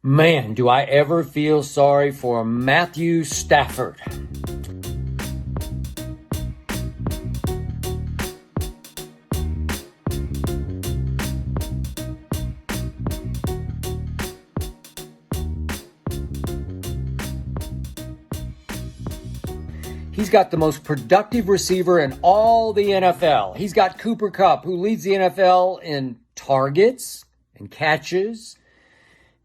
Man, do I ever feel sorry for Matthew Stafford. He's got the most productive receiver in all the NFL. He's got Cooper Kupp, who leads the NFL in targets and catches,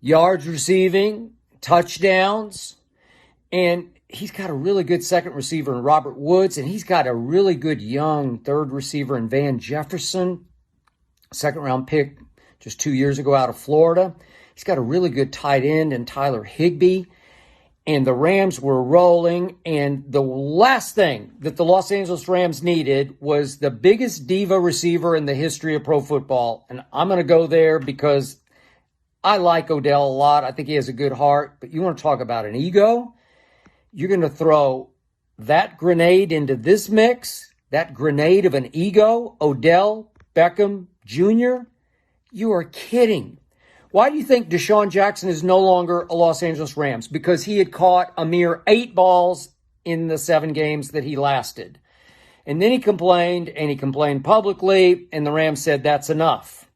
yards receiving, touchdowns, and he's got a really good second receiver in Robert Woods, and he's got a really good young third receiver in Van Jefferson, second-round pick just 2 years ago out of Florida. He's got a really good tight end in Tyler Higbee, and the Rams were rolling, and the last thing that the Los Angeles Rams needed was the biggest diva receiver in the history of pro football, and I'm going to go there because I like Odell a lot. I think he has a good heart, but you want to talk about an ego? You're going to throw that grenade into this mix, that grenade of an ego, Odell Beckham Jr.? You are kidding. Why do you think Deshaun Jackson is no longer a Los Angeles Rams? Because he had caught a mere 8 balls in the 7 games that he lasted. And then he complained, and he complained publicly, and the Rams said that's enough.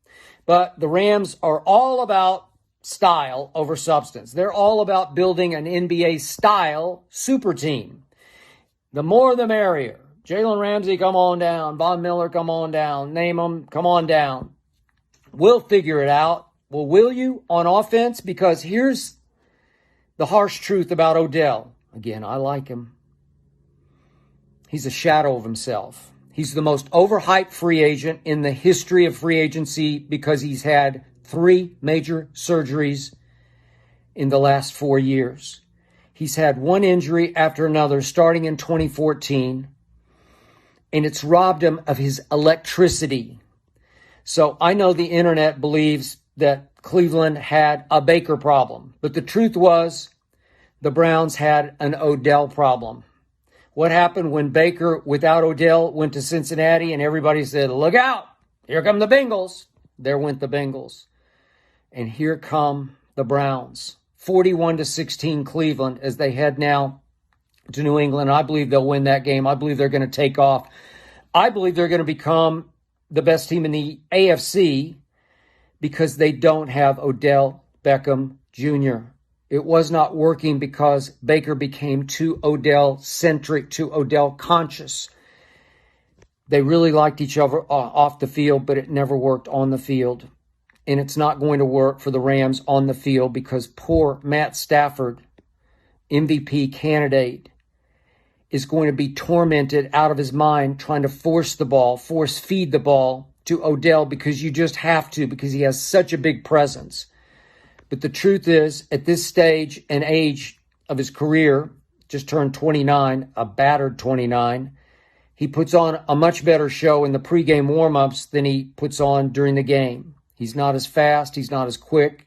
But the Rams are all about style over substance. They're all about building an NBA-style super team. The more the merrier. Jalen Ramsey, come on down. Von Miller, come on down. Name them, come on down. We'll figure it out. Well, will you on offense? Because here's the harsh truth about Odell. Again, I like him. He's a shadow of himself. He's the most overhyped free agent in the history of free agency because he's had 3 major surgeries in the last 4 years. He's had one injury after another starting in 2014, and it's robbed him of his electricity. So I know the internet believes that Cleveland had a Baker problem, but the truth was the Browns had an Odell problem. What happened when Baker, without Odell, went to Cincinnati and everybody said, look out, here come the Bengals. There went the Bengals. And here come the Browns. 41-16 Cleveland as they head now to New England. I believe they'll win that game. I believe they're going to take off. I believe they're going to become the best team in the AFC because they don't have Odell Beckham Jr. It was not working because Baker became too Odell-centric, too Odell-conscious. They really liked each other off the field, but it never worked on the field. And it's not going to work for the Rams on the field because poor Matt Stafford, MVP candidate, is going to be tormented out of his mind trying to force feed the ball to Odell because you just have to, because he has such a big presence. But the truth is, at this stage and age of his career, just turned 29, a battered 29, he puts on a much better show in the pregame warm-ups than he puts on during the game. He's not as fast. He's not as quick.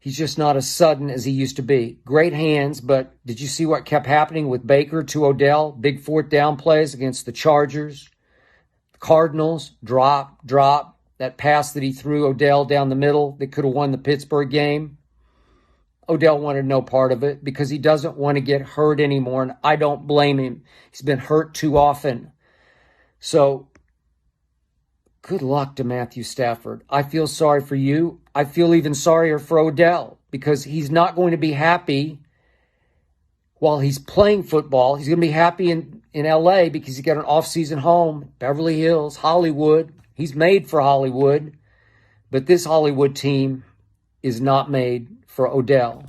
He's just not as sudden as he used to be. Great hands, but did you see what kept happening with Baker to Odell? Big fourth down plays against the Chargers. Cardinals, drop. That pass that he threw Odell down the middle that could have won the Pittsburgh game. Odell wanted no part of it because he doesn't want to get hurt anymore, and I don't blame him. He's been hurt too often. So, good luck to Matthew Stafford. I feel sorry for you. I feel even sorrier for Odell because he's not going to be happy while he's playing football. He's going to be happy in L.A. because he's got an off-season home, Beverly Hills, Hollywood. He's made for Hollywood, but this Hollywood team is not made for Odell.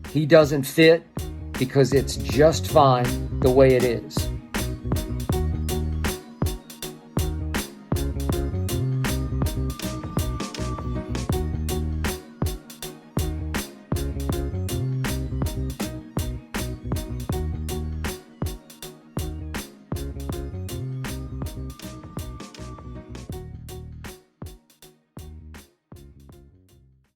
He doesn't fit because it's just fine the way it is.